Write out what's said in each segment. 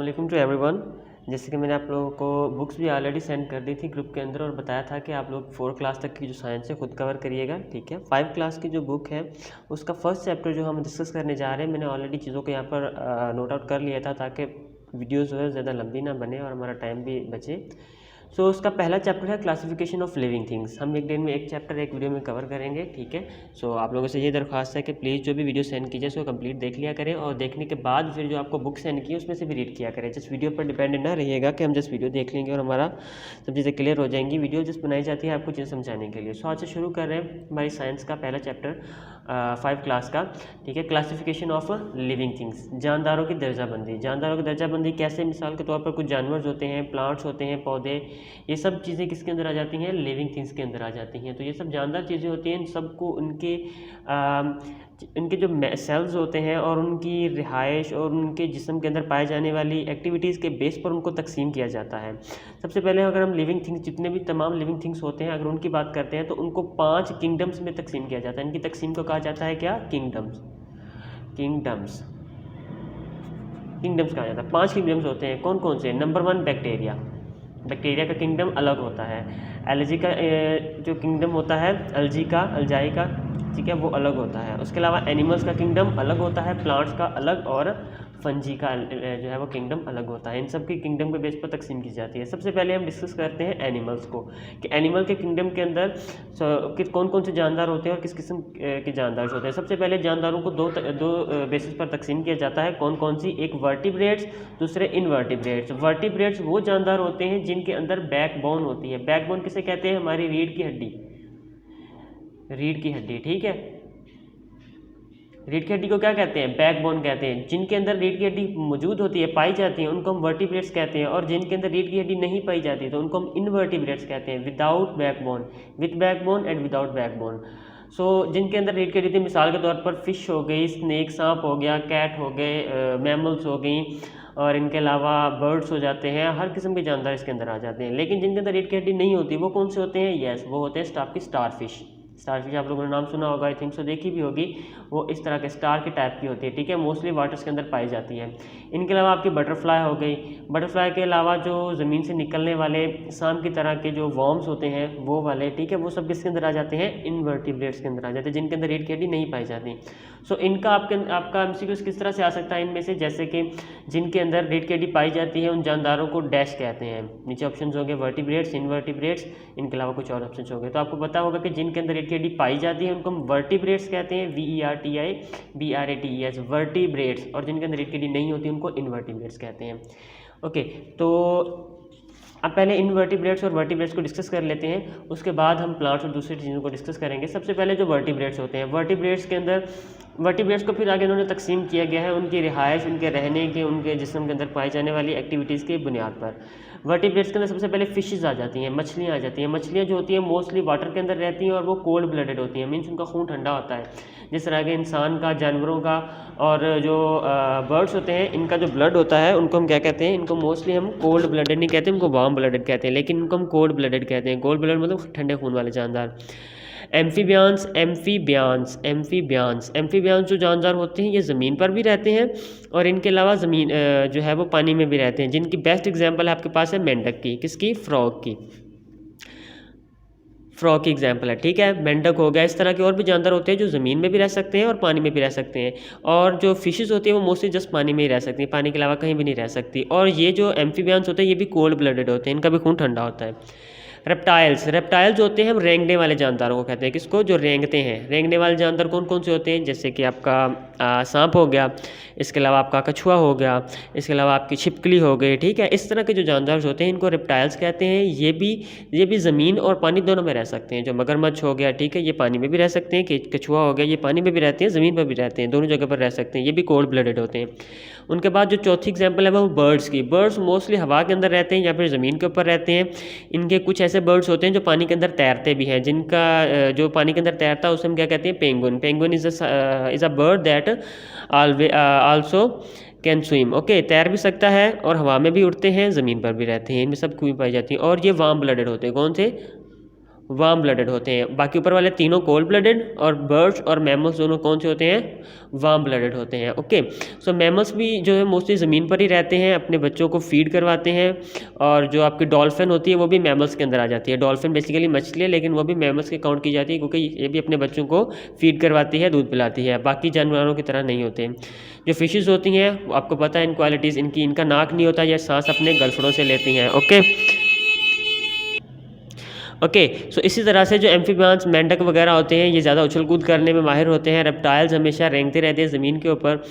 वालेकुम to everyone. जैसे कि मैंने आप लोगों को बुक्स भी ऑलरेडी सेंड कर दी थी ग्रुप के अंदर और बताया था कि आप लोग 4 क्लास तक की जो साइंस है खुद कवर करिएगा, ठीक है। 5 क्लास की जो बुक है उसका फर्स्ट चैप्टर जो हम डिस्कस करने जा रहे हैं, मैंने ऑलरेडी चीज़ों को यहाँ पर नोट आउट कर लिया था ताकि वीडियोज़ जो है ज़्यादा लंबी ना बने और हमारा टाइम भी बचे। सो उसका पहला चैप्टर है क्लासिफिकेशन ऑफ लिविंग थिंग्स। हम एक दिन में एक चैप्टर एक वीडियो में कवर करेंगे, ठीक है। सो आप लोगों से ये दरख्वास्त है कि प्लीज़ जो भी वीडियो सेंड कीजिए उसको कंप्लीट देख लिया करें और देखने के बाद फिर जो आपको बुक सेंड की है उसमें से भी रीड किया करें। जस्ट वीडियो पर डिपेंड ना रहिएगा कि हम जस्ट वीडियो देख लेंगे और हमारा सब चीज़ें क्लियर हो जाएंगी। वीडियो जस्ट बनाई जाती है आपको चीज़ें समझाने के लिए। सो आज से शुरू कर रहे हैं हमारी साइंस का पहला चैप्टर 5 क्लास का, ठीक है। क्लासिफिकेशन ऑफ लिविंग थिंग्स, जानदारों की दर्जाबंदी। जानदारों की दर्जाबंदी कैसे? मिसाल के तौर पर कुछ जानवर होते हैं, प्लांट्स होते हैं, पौधे, ये सब चीज़ें किसके अंदर आ जाती हैं? लिविंग थिंग्स के अंदर आ जाती हैं। तो ये सब जानदार चीज़ें होती हैं, इन सबको उनके जो सेल्स होते हैं और उनकी रिहाइश और उनके जिस्म के अंदर पाए जाने वाली एक्टिविटीज़ के बेस पर उनको तकसीम किया जाता है। सबसे पहले अगर हम लिविंग थिंग्स, जितने भी तमाम लिविंग थिंग्स होते हैं, अगर उनकी बात करते हैं तो उनको 5 किंगडम्स में तकसीम किया जाता है। इनकी तकसीम को कहा जाता है क्या? किंगडम्स। किंगडम्स किंगडम्स कहा जाता है। 5 किंगडम्स होते हैं। कौन कौन से? Number 1 bacteria. बैक्टीरिया का किंगडम अलग होता है। एलर्जी का जो किंगडम होता है, अल्जाई का, ठीक है, वो अलग होता है। उसके अलावा एनिमल्स का किंगडम अलग होता है, प्लांट्स का अलग और फंजी का जो है वो किंगडम अलग होता है। इन सब की किंगडम के बेस पर तकसीम की जाती है। सबसे पहले हम डिस्कस करते हैं एनिमल्स को, कि एनिमल के किंगडम के अंदर कौन कौन से जानदार होते हैं और किस किस्म के जानदार होते हैं। सबसे पहले जानदारों को दो बेसिस पर तकसीम किया जाता है। कौन कौन सी? एक वर्टिब्रेट्स, दूसरे इनवर्टिब्रेट्स। वर्टिब्रेट्स वो जानदार होते हैं जिनके अंदर बैकबोन होती है। बैकबोन किसे कहते हैं? हमारी रीढ़ की हड्डी, रीढ़ की हड्डी, ठीक है। रीढ़ की हड्डी को क्या कहते हैं? बैकबोन कहते हैं। जिनके अंदर रीढ़ की हड्डी मौजूद होती है, पाई जाती है, उनको हम वर्टिब्रेट्स कहते हैं। और जिनके अंदर रीढ़ की हड्डी नहीं पाई जाती तो उनको हम इनवर्टिब्रेट्स कहते हैं। Without backbone, with backbone and without backbone. So जिनके अंदर रीढ़ की हड्डी, मिसाल के तौर पर फिश हो गई, स्नेक, सांप हो गया, कैट हो गए, मैमल्स हो गई, और इनके अलावा बर्ड्स हो जाते हैं। हर किस्म के जानदार इसके अंदर आ जाते हैं। लेकिन जिनके अंदर रीढ़ की हड्डी नहीं होती वो कौन से होते हैं? यस, वो होते हैं आपकी स्टारफिश। स्टारफिश आप लोगों ने नाम सुना होगा, आई थिंक सो, देखी भी होगी। वो इस तरह के स्टार के टाइप की होती है, ठीक है। मोस्टली वाटर्स के अंदर पाई जाती है। इनके अलावा आपकी बटरफ्लाई हो गई। बटरफ्लाई के अलावा जो ज़मीन से निकलने वाले सांप की तरह के जो वॉर्म्स होते हैं वो वाले, ठीक है, वो सब किसके अंदर आ जाते हैं? इनवर्टिब्रेट्स के अंदर आ जाते हैं, जिनके अंदर रीढ़ की हड्डी नहीं पाई जाती। सो इनका आपका एमसीक्यूज किस तरह से आ सकता है इनमें से? जैसे कि जिनके अंदर रीढ़ की हड्डी पाई जाती है उन जानदारों को डैश कहते हैं। नीचे ऑप्शन हो गए वर्टिब्रेट्स, इनवर्टिब्रेट्स, इनके अलावा कुछ और ऑप्शन हो गए। तो आपको पता होगा कि जिनके अंदर रीढ़ की हड्डी पाई जाती है उनको हम वर्टिब्रेट्स कहते हैं, VERTIBRATES, वर्टिब्रेट्स। और जिनके अंदर रीढ़ की हड्डी नहीं होती उनको इनवर्टिब्रेट्स कहते हैं। ओके, तो अब पहले इनवर्टिब्रेट्स और वर्टिब्रेट्स को डिस्कस कर लेते हैं, उसके बाद हम प्लांट्स और दूसरी चीज़ों को डिस्कस करेंगे। सबसे पहले जो वर्टिब्रेट्स होते हैं, वर्टिब्रेट्स के अंदर, वर्टिब्रेट्स को फिर आगे इन्होंने तकसीम किया गया है उनकी रिहाइश, उनके रहने के, उनके जिस्म के अंदर पाई जाने वाली एक्टिविटीज़ की बुनियाद पर। वर्टिब्रेट्स के अंदर सबसे पहले फिशेस आ जाती हैं, मछलियाँ आ जाती हैं। मछलियाँ जो होती हैं मोस्टली वाटर के अंदर रहती हैं और वो कोल्ड ब्लडेड होती हैं, मीन्स उनका खून ठंडा होता है। जिस तरह के इंसान का, जानवरों का और जो बर्ड्स होते हैं, इनका जो ब्लड होता है उनको हम क्या कहते हैं? इनको मोस्टली हम कोल्ड ब्लडेड नहीं कहते, इनको वार्म ब्लडेड कहते हैं, लेकिन इनको हम कोल्ड ब्लडेड कहते हैं। कोल्ड ब्लडेड मतलब ठंडे खून वाले जानदार। एम्फीबियांस जो जानदार होते हैं ये ज़मीन पर भी रहते हैं और इनके अलावा ज़मीन जो है वो पानी में भी रहते हैं। जिनकी बेस्ट एग्जांपल है आपके पास है मेंढक की। किसकी? फ्रॉग की। फ्रॉग की एग्जांपल है, ठीक है। मेंढक हो गया। इस तरह के और भी जानदार होते हैं जो ज़मीन में भी रह सकते हैं और पानी में भी रह सकते हैं। और जो फिशेस होती हैं वो मोस्टली जस्ट पानी में ही रह सकती हैं, पानी के अलावा कहीं भी नहीं रह सकती। और ये जो एम्फीबियांस होते हैं ये भी कोल्ड ब्लडेड होते हैं, इनका भी खून ठंडा होता है। रेप्टाइल्स होते हैं, हम रेंगने वाले जानदारों को कहते हैं। किसको? जो रेंगते हैं। रेंगने वाले जानदार कौन कौन से होते हैं? जैसे कि आपका सांप हो गया, इसके अलावा आपका कछुआ हो गया, इसके अलावा आपकी छिपकली हो गई, ठीक है। इस तरह के जो जानदार होते हैं इनको रेप्टाइल्स कहते हैं। ये भी ज़मीन और पानी दोनों में रह सकते हैं। जो मगरमच्छ हो गया, ठीक है, ये पानी में भी रह सकते हैं। कछुआ हो गया, ये पानी में भी रहते हैं, ज़मीन पर भी रहते हैं, दोनों जगह पर रह सकते हैं। ये भी कोल्ड ब्लडेड होते हैं। उनके बाद जो चौथी एग्जाम्पल है वो बर्ड्स की। बर्ड्स मोस्टली हवा के अंदर रहते हैं या फिर ज़मीन के ऊपर रहते हैं। इनके कुछ ऐसे बर्ड्स होते हैं जो पानी के अंदर तैरते भी हैं, जिनका जो पानी के अंदर तैरता है उसे हम क्या कहते हैं? Penguin. Penguin is a bird that also can swim. Okay, तैर भी सकता है और हवा में भी उड़ते हैं, ज़मीन पर भी रहते हैं, इनमें सब खूबी पाई जाती हैं। और ये वार्म ब्लडेड होते हैं। कौन से? वार्म ब्लडेड होते हैं। बाकी ऊपर वाले तीनों कोल्ड ब्लडेड, और बर्ड्स और मैमल्स दोनों कौन से होते हैं, वार्म ब्लडेड होते हैं। ओके, सो मैमल्स भी जो है मोस्टली ज़मीन पर ही रहते हैं, अपने बच्चों को फीड करवाते हैं। और जो आपकी डॉल्फिन होती है वो भी मैमल्स के अंदर आ जाती है। डॉल्फिन बेसिकली मछली है, लेकिन वो भी मैमल्स के काउंट की जाती है, क्योंकि ये भी अपने बच्चों को फीड करवाती है, दूध पिलाती है, बाकी जानवरों की तरह नहीं होते। जो फिशेस होती हैं आपको पता है इन क्वालिटीज़ इनकी, इनका नाक नहीं होता, ये सांस अपने गलफड़ों से लेती हैं। ओके, सो इसी तरह से जो एम्फीबियंस, मेंढक वगैरह होते हैं, ये ज़्यादा उछल कूद करने में माहिर होते हैं। रेप्टाइल्स हमेशा रेंगते रहते हैं ज़मीन के ऊपर।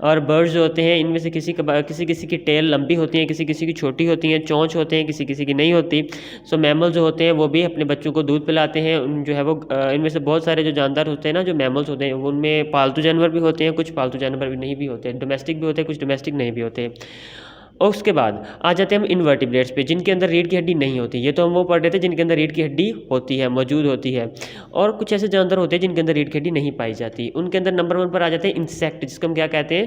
और बर्ड्स जो होते हैं इनमें से किसी की टेल लंबी होती है, किसी की छोटी होती हैं, चोंच होते हैं, किसी की नहीं होती। सो मैमल जो होते हैं वो भी अपने बच्चों को दूध पिलाते हैं। जो है वो इनमें से बहुत सारे जो जानदार होते हैं ना, जो मैमल्स होते हैं, वो उनमें पालतू जानवर भी होते हैं, कुछ पालतू जानवर भी नहीं भी होते हैं, डोमेस्टिक भी होते हैं, कुछ डोमेस्टिक नहीं भी होते। और उसके बाद आ जाते हैं हम इनवर्टिब्रेट्स पे, जिनके अंदर रीढ़ की हड्डी नहीं होती। ये तो हम वो पढ़ रहे थे जिनके अंदर रीढ़ की हड्डी होती है, मौजूद होती है। और कुछ ऐसे जानवर होते हैं जिनके अंदर रीढ़ की हड्डी नहीं पाई जाती। उनके अंदर नंबर 1 पर आ जाते हैं इंसेक्ट, जिसको हम क्या कहते हैं,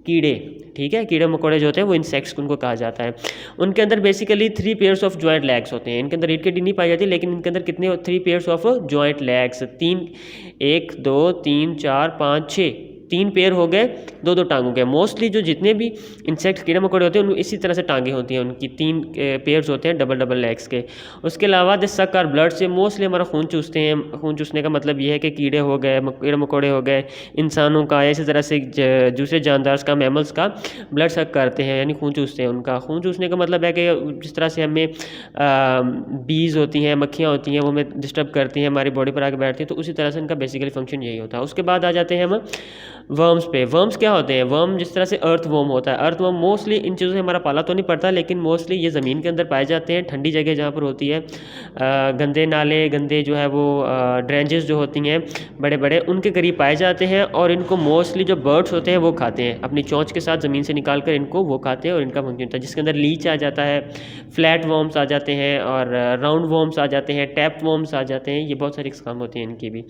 कीड़े। ठीक है, कीड़े मकोड़े जो होते हैं वो इंसेक्ट्स उनको कहा जाता है। उनके अंदर basically 3 pairs of joint legs होते हैं। इनके अंदर रीढ़ की हड्डी नहीं पाई जाती, लेकिन इनके अंदर कितने 3 pairs of joint legs, 1 2 3 4 5 6 3 pair हो गए, 2 2 टांग हो गए। मोस्टली जो जितने भी इंसेक्ट कीड़े मकोड़े होते हैं उनमें इसी तरह से टांगे होती हैं, उनकी 3 पेयर्स होते हैं डबल डबल लेग्स के। उसके अलावा दे सक और ब्लड से मोस्टली हमारा खून चूसते हैं। खून चूसने का मतलब ये है कि कीड़े हो गए, कीड़े मकोड़े हो गए, इंसानों का, इसी तरह से दूसरे जानदार का, मैमल्स का ब्लड सक करते हैं, यानी खून चूसते हैं। उनका खून चूसने का मतलब है कि जिस तरह से हमें बीज होती हैं, मक्खियाँ होती हैं, वो हमें डिस्टर्ब करती हैं, हमारी बॉडी पर आके बैठती हैं, तो उसी तरह से इनका बेसिकली फंक्शन यही होता है। उसके बाद आ जाते हैं हम वर्म्स पे। वर्म्स क्या होते हैं, वर्म जिस तरह से अर्थ वर्म होता है, अर्थ वर्म मोस्टली इन चीज़ों से हमारा पाला तो नहीं पड़ता, लेकिन मोस्टली ये ज़मीन के अंदर पाए जाते हैं, ठंडी जगह जहाँ पर होती है, गंदे नाले, गंदे जो है वो ड्रेंजेस जो होती हैं बड़े बड़े, उनके करीब पाए जाते हैं। और इनको मोस्टली जो बर्ड्स होते हैं वो खाते हैं, अपनी चोंच के साथ ज़मीन से निकाल कर इनको वो खाते हैं, और इनका फंक्शन होता है, जिसके अंदर लीच आ जाता है, फ्लैट वर्म्स आ जाते हैं, और राउंड वर्म्स आ जाते हैं, टैप वर्म्स आ जाते हैं। ये बहुत सारी किस्म होती हैं इनकी भी।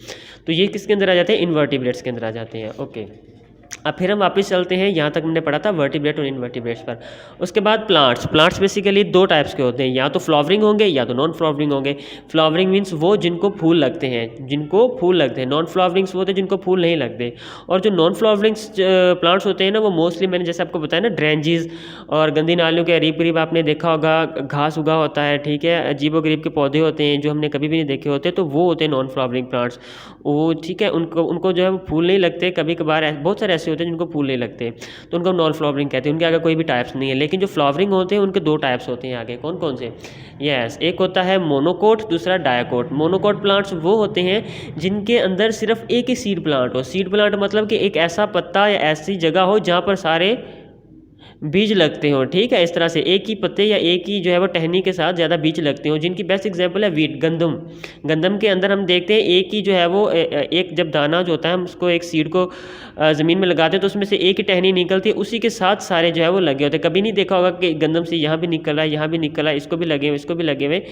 तो ये किसके अंदर आ जाते हैं, इनवर्टिब्रेट्स के अंदर आ जाते हैं। ओके, अब फिर हम वापस चलते हैं, यहाँ तक हमने पढ़ा था वर्टिब्रेट और इनवर्टिब्रेट्स पर। उसके बाद प्लांट्स बेसिकली 2 टाइप्स के होते हैं, या तो फ्लावरिंग होंगे या तो नॉन फ्लावरिंग होंगे। फ्लावरिंग मीन्स वो जिनको फूल लगते हैं, नॉन फ्लावरिंग्स वो होते हैं जिनको फूल नहीं लगते। और जो नॉन फ्लावरिंग्स प्लांट्स होते हैं ना, वो मोस्टली मैंने जैसे आपको बताया ना, ड्रेंजेस और गंदी नालियों के करीब करीब आपने देखा होगा घास उगा होता है, ठीक है, अजीबोगरीब के पौधे होते हैं जो हमने कभी भी नहीं देखे होते, तो वो होते हैं नॉन फ्लावरिंग प्लांट्स। वो ठीक है, उनको जो है वो फूल नहीं लगते। कभी कभार बहुत सारे ऐसे होते हैं जिनको फूल नहीं लगते, तो उनको नॉन फ्लावरिंग कहते हैं। उनके आगे कोई भी टाइप्स नहीं है। लेकिन जो फ्लावरिंग होते हैं उनके 2 टाइप्स होते हैं आगे। कौन कौन से, यस, एक होता है मोनोकोट, दूसरा डायकोट। मोनोकोट प्लांट्स वो होते हैं जिनके अंदर सिर्फ एक ही सीड प्लांट हो। सीड प्लांट मतलब कि एक ऐसा पत्ता या ऐसी जगह हो जहाँ पर सारे बीज लगते हो, ठीक है, इस तरह से एक ही पत्ते या एक ही जो है वो टहनी के साथ ज़्यादा बीज लगते हो, जिनकी बेस्ट एग्जांपल है वीट, गंदम के अंदर हम देखते हैं एक ही जो है वो एक जब दाना जो होता है हम उसको एक सीड को ज़मीन में लगाते हैं तो उसमें से एक ही टहनी निकलती है, उसी के साथ सारे जो है वो लगे होते हैं। कभी नहीं देखा होगा कि गंदम से यहाँ भी निकल रहा है, यहाँ भी निकल रहा है, इसको भी लगे हुए, इसको भी लगे हुए।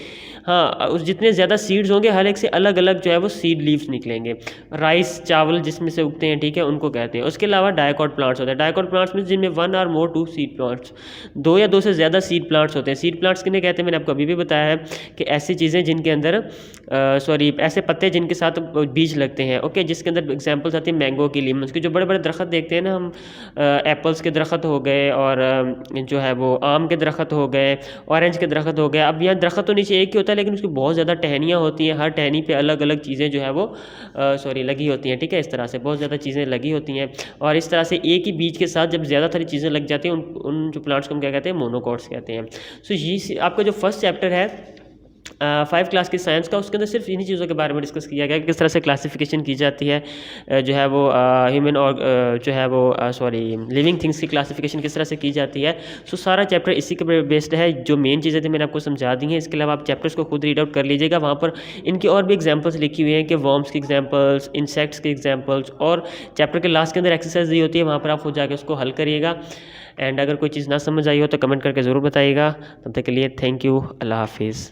हाँ, उस जितने ज़्यादा सीड्स होंगे हर एक से अलग अलग जो है वो सीड लीव्स निकलेंगे। राइस, चावल जिसमें से उगते हैं, ठीक है, उनको कहते हैं। उसके अलावा डायकॉट प्लांट्स होते हैं। डायकॉट प्लांट्स में जिनमें 1 और मोर 2 सीड प्लांट्स, 2 या 2 से ज़्यादा सीड प्लांट्स होते हैं। सीड प्लांट्स किन्हें कहते हैं, मैंने आपको अभी भी बताया है कि ऐसी चीज़ें जिनके अंदर ऐसे पत्ते जिनके साथ बीज लगते हैं। ओके, जिसके अंदर एग्जांपल्स आती है मैंगो की, लीमन्स की। जो बड़े बड़े दरख्त देखते हैं ना हम, एप्पल्स के दरख्त हो गए, और जो है वो आम के दरख्त हो गए, ऑरेंज के दरख्त हो गए। अब यहाँ दरख्त तो नीचे एक ही होता है, लेकिन उसकी बहुत ज़्यादा टहनियाँ होती हैं, हर टहनी पे अलग अलग चीज़ें जो है वो लगी होती हैं, ठीक है, इस तरह से बहुत ज़्यादा चीज़ें लगी होती हैं। और इस तरह से एक ही बीज के साथ जब ज़्यादा सारी चीज़ें लग जाती हैं, उन जो प्लांट्स को हम क्या कहते हैं, मोनोकोट्स कहते हैं। सो ये आपका जो फर्स्ट चैप्टर है 5 क्लास की साइंस का, उसके अंदर सिर्फ इन्हीं चीज़ों के बारे में डिस्कस किया गया, किस तरह से क्लासिफिकेशन की जाती है, जो है वो ह्यूमन और जो है वो लिविंग थिंग्स की क्लासिफिकेशन किस तरह से की जाती है। सो सारा चैप्टर इसी के बेस्ड है। जो मेन चीज़ें थी मैंने आपको समझा दी हैं। इसके अलावा आप चैप्टर्स को खुद रीड आउट कर लीजिएगा, वहाँ पर इनकी और भी एग्जाम्पल्स लिखी हुई हैं कि वर्म्स की एग्जाम्पल्स, इंसेक्ट्स की एग्जाम्पल्स, और चैप्टर के लास्ट के अंदर एक्सरसाइज दी होती है, वहाँ पर आप खुद जाके उसको हल करिएगा। एंड अगर कोई चीज़ ना समझ आई हो तो कमेंट करके ज़रूर बताइएगा। तब तक के लिए थैंक यू, अल्लाह हाफिज़।